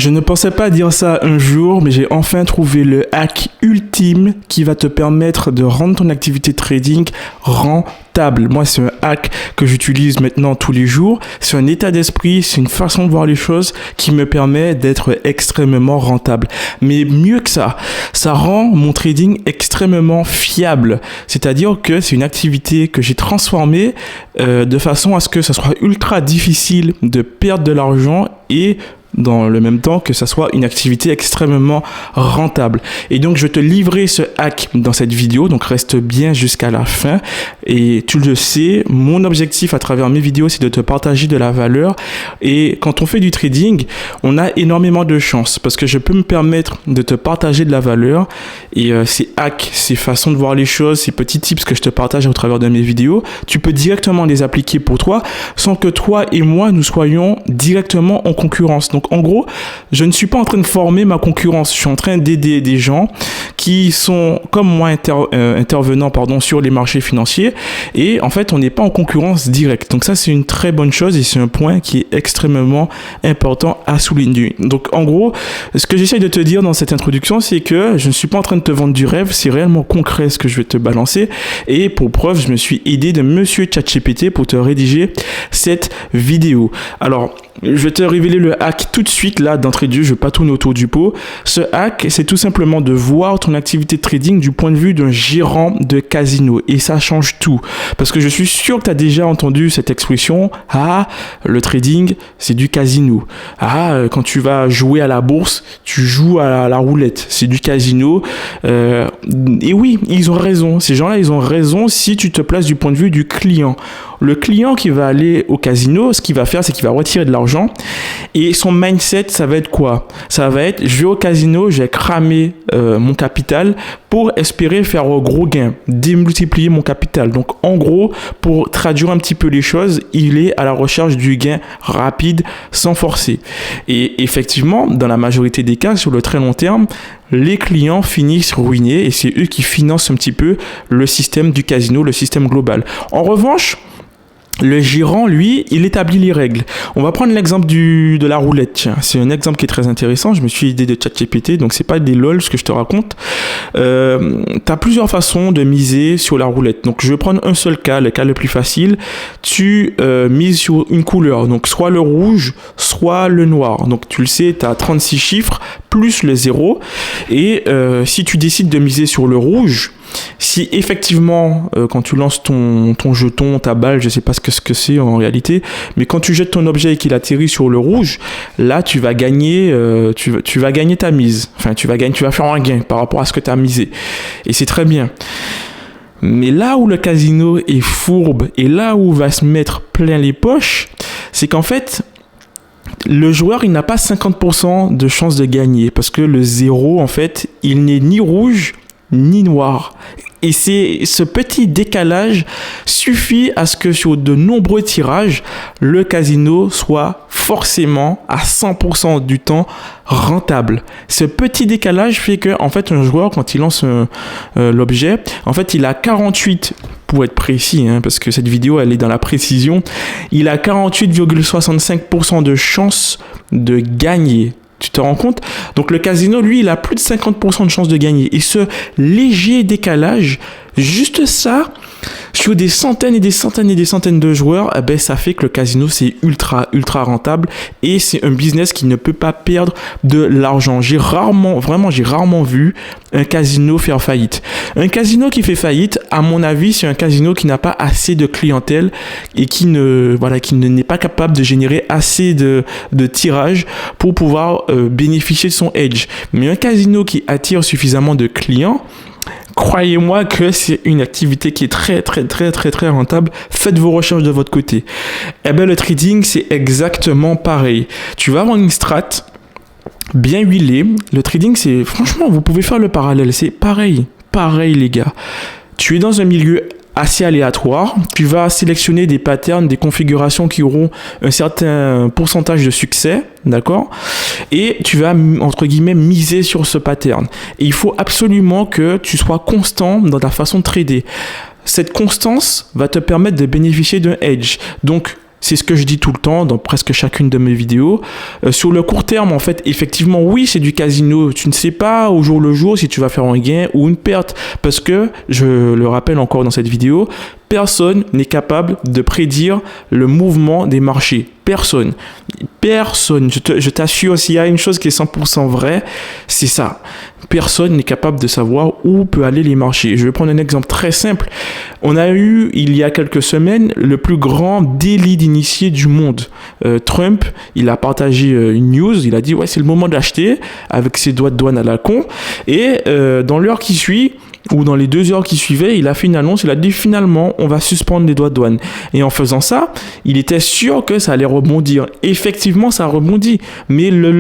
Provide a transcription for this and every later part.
Je ne pensais pas dire ça un jour, mais j'ai enfin trouvé le hack ultime qui va te permettre de rendre ton activité trading rentable. Moi, c'est un hack que j'utilise maintenant tous les jours. C'est un état d'esprit, c'est une façon de voir les choses qui me permet d'être extrêmement rentable. Mais mieux que ça rend mon trading extrêmement fiable. C'est-à-dire que c'est une activité que j'ai transformée de façon à ce que ça soit ultra difficile de perdre de l'argent et dans le même temps que ça soit une activité extrêmement rentable. Et donc, je vais te livrer ce hack dans cette vidéo, donc reste bien jusqu'à la fin. Et tu le sais, mon objectif à travers mes vidéos, c'est de te partager de la valeur. Et quand on fait du trading, on a énormément de chance parce que je peux me permettre de te partager de la valeur. Et ces hacks, ces façons de voir les choses, ces petits tips que je te partage au travers de mes vidéos, tu peux directement les appliquer pour toi sans que toi et moi, nous soyons directement en concurrence. Donc, en gros, je ne suis pas en train de former ma concurrence. Je suis en train d'aider des gens qui sont comme moi intervenants sur les marchés financiers. Et en fait, on n'est pas en concurrence directe. Donc ça, c'est une très bonne chose et c'est un point qui est extrêmement important à souligner. Donc en gros, ce que j'essaye de te dire dans cette introduction, c'est que je ne suis pas en train de te vendre du rêve. C'est réellement concret ce que je vais te balancer. Et pour preuve, je me suis aidé de Monsieur ChatGPT pour te rédiger cette vidéo. Alors, je vais te révéler le hack tout de suite, là, d'entrée de jeu, je ne vais pas tourner autour du pot. Ce hack, c'est tout simplement de voir ton activité de trading du point de vue d'un gérant de casino. Et ça change tout. Parce que je suis sûr que tu as déjà entendu cette expression. Ah, le trading, c'est du casino. Ah, quand tu vas jouer à la bourse, tu joues à la roulette. C'est du casino. Et oui, ils ont raison. Ces gens-là, ils ont raison si tu te places du point de vue du client. Le client qui va aller au casino, ce qu'il va faire, c'est qu'il va retirer de l'argent. Et son mindset, ça va être quoi? Ça va être, je vais au casino, je vais cramer mon capital pour espérer faire un gros gain, démultiplier mon capital. Donc, en gros, pour traduire un petit peu les choses, il est à la recherche du gain rapide, sans forcer. Et effectivement, dans la majorité des cas, sur le très long terme, les clients finissent ruinés et c'est eux qui financent un petit peu le système du casino, le système global. En revanche, le gérant, lui, il établit les règles. On va prendre l'exemple de la roulette. Tiens, c'est un exemple qui est très intéressant. Je me suis aidé de ChatGPT, donc c'est pas des lol ce que je te raconte. Tu as plusieurs façons de miser sur la roulette. Donc je vais prendre un seul cas, le cas le plus facile. Tu mises sur une couleur, donc soit le rouge, soit le noir. Donc tu le sais, tu as 36 chiffres plus le 0. Et si tu décides de miser sur le rouge, si effectivement, quand tu lances ton jeton, ta balle, je ne sais pas ce que c'est en réalité, mais quand tu jettes ton objet et qu'il atterrit sur le rouge, là, tu vas gagner, tu vas gagner ta mise. Enfin, tu vas faire un gain par rapport à ce que tu as misé. Et c'est très bien. Mais là où le casino est fourbe et là où va se mettre plein les poches, c'est qu'en fait, le joueur, il n'a pas 50% de chance de gagner parce que le 0, en fait, il n'est ni rouge ni noir. Et ce petit décalage suffit à ce que sur de nombreux tirages, le casino soit forcément à 100% du temps rentable. Ce petit décalage fait que, en fait, un joueur, quand il lance l'objet, en fait, il a 48, pour être précis, parce que cette vidéo, elle est dans la précision, il a 48,65% de chance de gagner. Tu te rends compte? Donc le casino, lui, il a plus de 50% de chances de gagner. Et ce léger décalage, juste ça, sur des centaines et des centaines et des centaines de joueurs, ça fait que le casino, c'est ultra rentable et c'est un business qui ne peut pas perdre de l'argent. J'ai rarement vu un casino faire faillite. Un casino qui fait faillite, à mon avis, c'est un casino qui n'a pas assez de clientèle et qui n'est pas capable de générer assez de tirages pour pouvoir bénéficier de son edge. Mais un casino qui attire suffisamment de clients, croyez-moi que c'est une activité qui est très rentable. Faites vos recherches de votre côté. Le trading, c'est exactement pareil. Tu vas avoir une strat bien huilée. Le trading, c'est franchement, vous pouvez faire le parallèle. C'est pareil les gars. Tu es dans un milieu assez aléatoire. Tu vas sélectionner des patterns, des configurations qui auront un certain pourcentage de succès, d'accord? Et tu vas, entre guillemets, miser sur ce pattern. Et il faut absolument que tu sois constant dans ta façon de trader. Cette constance va te permettre de bénéficier d'un edge. Donc, C'est ce que je dis tout le temps dans presque chacune de mes vidéos. Sur le court terme, en fait, effectivement, oui, c'est du casino. Tu ne sais pas au jour le jour si tu vas faire un gain ou une perte. Parce que, je le rappelle encore dans cette vidéo, personne n'est capable de prédire le mouvement des marchés. Personne. Je t'assure, s'il y a une chose qui est 100% vraie, c'est ça. Personne n'est capable de savoir où peut aller les marchés. Je vais prendre un exemple très simple. On a eu, il y a quelques semaines, le plus grand délit d'initié du monde. Trump, il a partagé une news, il a dit « Ouais, c'est le moment d'acheter » avec ses droits de douane à la con. Et dans l'heure qui suit, ou dans les 2 heures qui suivaient, il a fait une annonce, il a dit finalement, on va suspendre les droits de douane. Et en faisant ça, il était sûr que ça allait rebondir. Effectivement, ça a rebondi. Mais le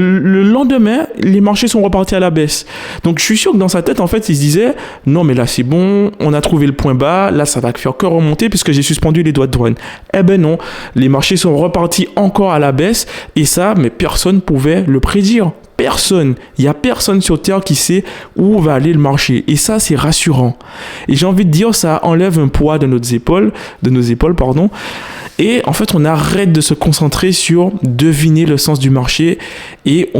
lendemain, les marchés sont repartis à la baisse. Donc, je suis sûr que dans sa tête, en fait, il se disait, non, mais là, c'est bon, on a trouvé le point bas, là, ça va faire que remonter puisque j'ai suspendu les droits de douane. Eh ben non, les marchés sont repartis encore à la baisse. Et ça, mais personne ne pouvait le prédire. Personne. Il n'y a personne sur Terre qui sait où va aller le marché. Et ça, c'est rassurant. Et j'ai envie de dire, ça enlève un poids de nos épaules, pardon. Et en fait, on arrête de se concentrer sur deviner le sens du marché. Et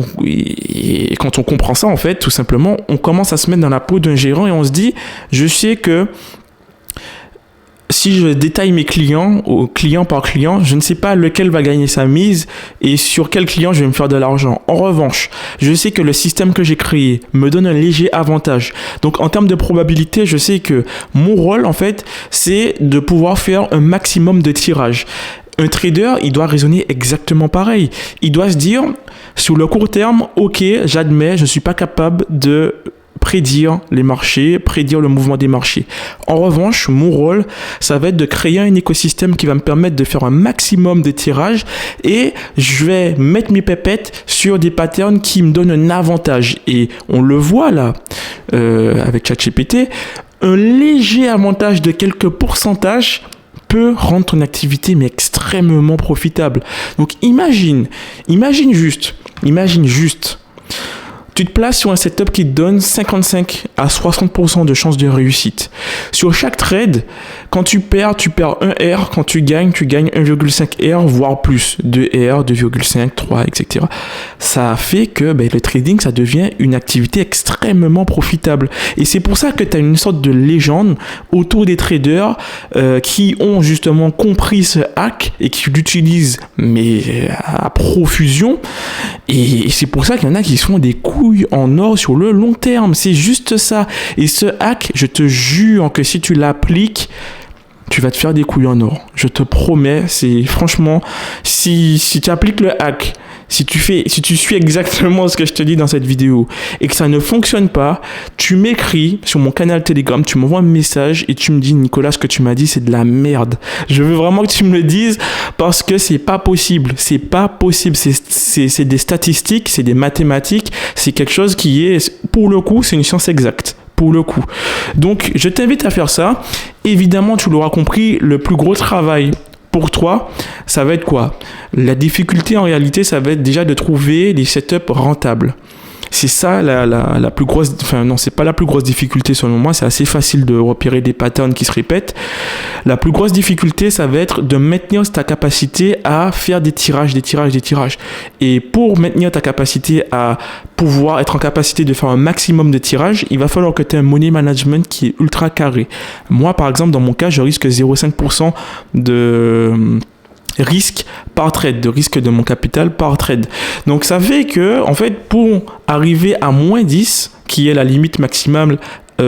quand on comprend ça, en fait, tout simplement, on commence à se mettre dans la peau d'un gérant et on se dit, je sais que si je détaille mes clients, client par client, je ne sais pas lequel va gagner sa mise et sur quel client je vais me faire de l'argent. En revanche, je sais que le système que j'ai créé me donne un léger avantage. Donc, en termes de probabilité, je sais que mon rôle, en fait, c'est de pouvoir faire un maximum de tirages. Un trader, il doit raisonner exactement pareil. Il doit se dire, sur le court terme, ok, j'admets, je ne suis pas capable de prédire les marchés, prédire le mouvement des marchés. En revanche, mon rôle, ça va être de créer un écosystème qui va me permettre de faire un maximum de tirages et je vais mettre mes pépettes sur des patterns qui me donnent un avantage. Et on le voit là, avec ChatGPT, un léger avantage de quelques pourcentages peut rendre ton activité mais extrêmement profitable. Donc imagine juste, tu te places sur un setup qui te donne 55 à 60% de chances de réussite. Sur chaque trade, quand tu perds 1 R. Quand tu gagnes 1,5 R, voire plus. 2 R, 2,5, 3, etc. Ça fait que le trading, ça devient une activité extrêmement profitable. Et c'est pour ça que tu as une sorte de légende autour des traders qui ont justement compris ce hack et qui l'utilisent mais à profusion. Et c'est pour ça qu'il y en a qui se font des couilles en or sur le long terme. C'est juste ça. Et ce hack, je te jure que si tu l'appliques, tu vas te faire des couilles en or. Je te promets, c'est franchement, si tu appliques le hack, si tu suis exactement ce que je te dis dans cette vidéo et que ça ne fonctionne pas, tu m'écris sur mon canal Telegram, tu m'envoies un message et tu me dis, Nicolas, ce que tu m'as dit, c'est de la merde. Je veux vraiment que tu me le dises parce que c'est pas possible. C'est pas possible. C'est des statistiques, c'est des mathématiques, c'est quelque chose qui est, pour le coup, c'est une science exacte. Pour le coup. Donc, je t'invite à faire ça. Évidemment, tu l'auras compris, le plus gros travail pour toi, ça va être quoi? La difficulté, en réalité, ça va être déjà de trouver des setups rentables. C'est ça la plus grosse... Enfin, non, c'est pas la plus grosse difficulté selon moi. C'est assez facile de repérer des patterns qui se répètent. La plus grosse difficulté, ça va être de maintenir ta capacité à faire des tirages. Et pour maintenir ta capacité à pouvoir être en capacité de faire un maximum de tirages, il va falloir que tu aies un money management qui est ultra carré. Moi, par exemple, dans mon cas, je risque 0,5% de risque par trade, de risque de mon capital par trade. Donc ça fait que, en fait, pour arriver à moins 10, qui est la limite maximale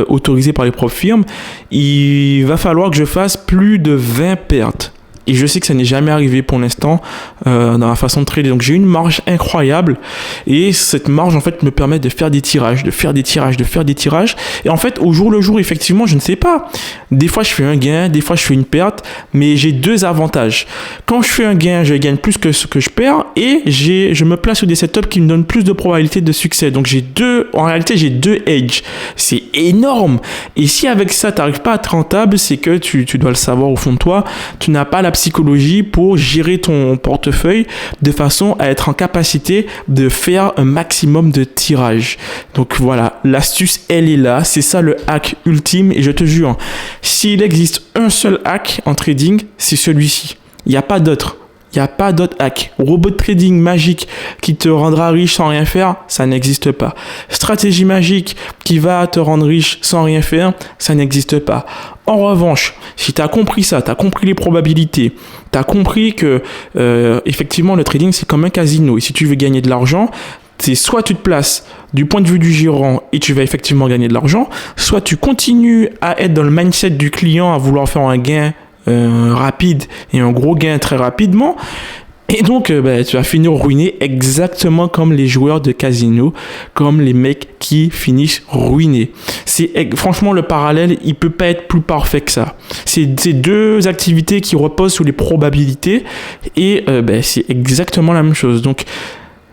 autorisée par les propres firmes, il va falloir que je fasse plus de 20 pertes. Et je sais que ça n'est jamais arrivé pour l'instant dans la façon de trader. Donc j'ai une marge incroyable et cette marge en fait me permet de faire des tirages. Et en fait au jour le jour, effectivement, je ne sais pas. Des fois je fais un gain, des fois je fais une perte, mais j'ai deux avantages. Quand je fais un gain, je gagne plus que ce que je perds et je me place sur des setups qui me donnent plus de probabilité de succès. Donc en réalité j'ai deux edges. C'est énorme. Et si avec ça tu n'arrives pas à être rentable, c'est que tu dois le savoir au fond de toi, tu n'as pas la psychologie pour gérer ton portefeuille de façon à être en capacité de faire un maximum de tirages. Donc voilà, l'astuce elle est là, c'est ça le hack ultime et je te jure, s'il existe un seul hack en trading, c'est celui-ci. Il n'y a pas d'autre. Il n'y a pas d'autre hack. Robot de trading magique qui te rendra riche sans rien faire, ça n'existe pas. Stratégie magique qui va te rendre riche sans rien faire, ça n'existe pas. En revanche, si tu as compris ça, tu as compris les probabilités, tu as compris que effectivement le trading c'est comme un casino et si tu veux gagner de l'argent, c'est soit tu te places du point de vue du gérant et tu vas effectivement gagner de l'argent, soit tu continues à être dans le mindset du client à vouloir faire un gain rapide et un gros gain très rapidement. Et donc, tu vas finir ruiné exactement comme les joueurs de casino, comme les mecs qui finissent ruinés. Franchement, le parallèle, il peut pas être plus parfait que ça. C'est deux activités qui reposent sur les probabilités et c'est exactement la même chose. Donc,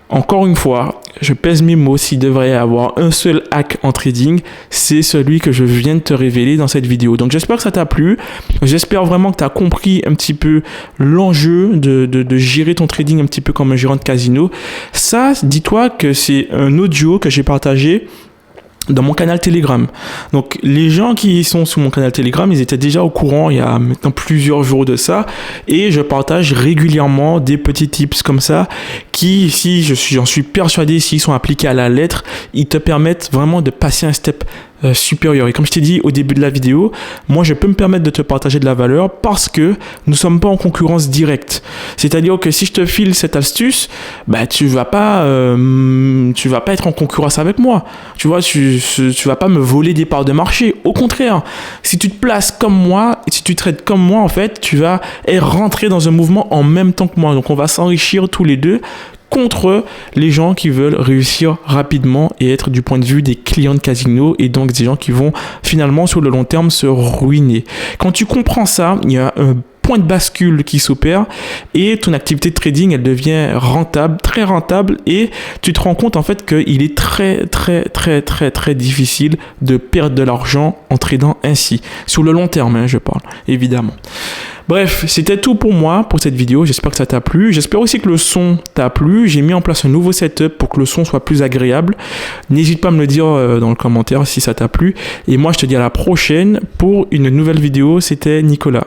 encore une fois, je pèse mes mots, s'il devrait y avoir un seul hack en trading, c'est celui que je viens de te révéler dans cette vidéo. Donc j'espère que ça t'a plu, j'espère vraiment que tu as compris un petit peu l'enjeu de gérer ton trading un petit peu comme un gérant de casino. Ça, dis-toi que c'est un audio que j'ai partagé dans mon canal Telegram. Donc les gens qui sont sur mon canal Telegram, ils étaient déjà au courant il y a maintenant plusieurs jours de ça et je partage régulièrement des petits tips comme ça qui, si j'en suis persuadé, s'ils sont appliqués à la lettre, ils te permettent vraiment de passer un step supérieur. Et comme je t'ai dit au début de la vidéo, moi je peux me permettre de te partager de la valeur parce que nous ne sommes pas en concurrence directe. C'est-à-dire que si je te file cette astuce, tu vas pas être en concurrence avec moi. Tu vois, tu vas pas me voler des parts de marché. Au contraire, si tu te places comme moi, si tu traites comme moi, en fait, tu vas rentrer dans un mouvement en même temps que moi. Donc on va s'enrichir tous les deux contre les gens qui veulent réussir rapidement et être du point de vue des clients de casino et donc des gens qui vont finalement sur le long terme se ruiner. Quand tu comprends ça, il y a un point de bascule qui s'opère et ton activité de trading elle devient rentable, très rentable et tu te rends compte en fait qu'il est très très très très très difficile de perdre de l'argent en tradant ainsi. Sur le long terme, je parle évidemment. Bref, c'était tout pour moi pour cette vidéo. J'espère que ça t'a plu. J'espère aussi que le son t'a plu. J'ai mis en place un nouveau setup pour que le son soit plus agréable. N'hésite pas à me le dire dans le commentaire si ça t'a plu. Et moi, je te dis à la prochaine pour une nouvelle vidéo. C'était Nicolas.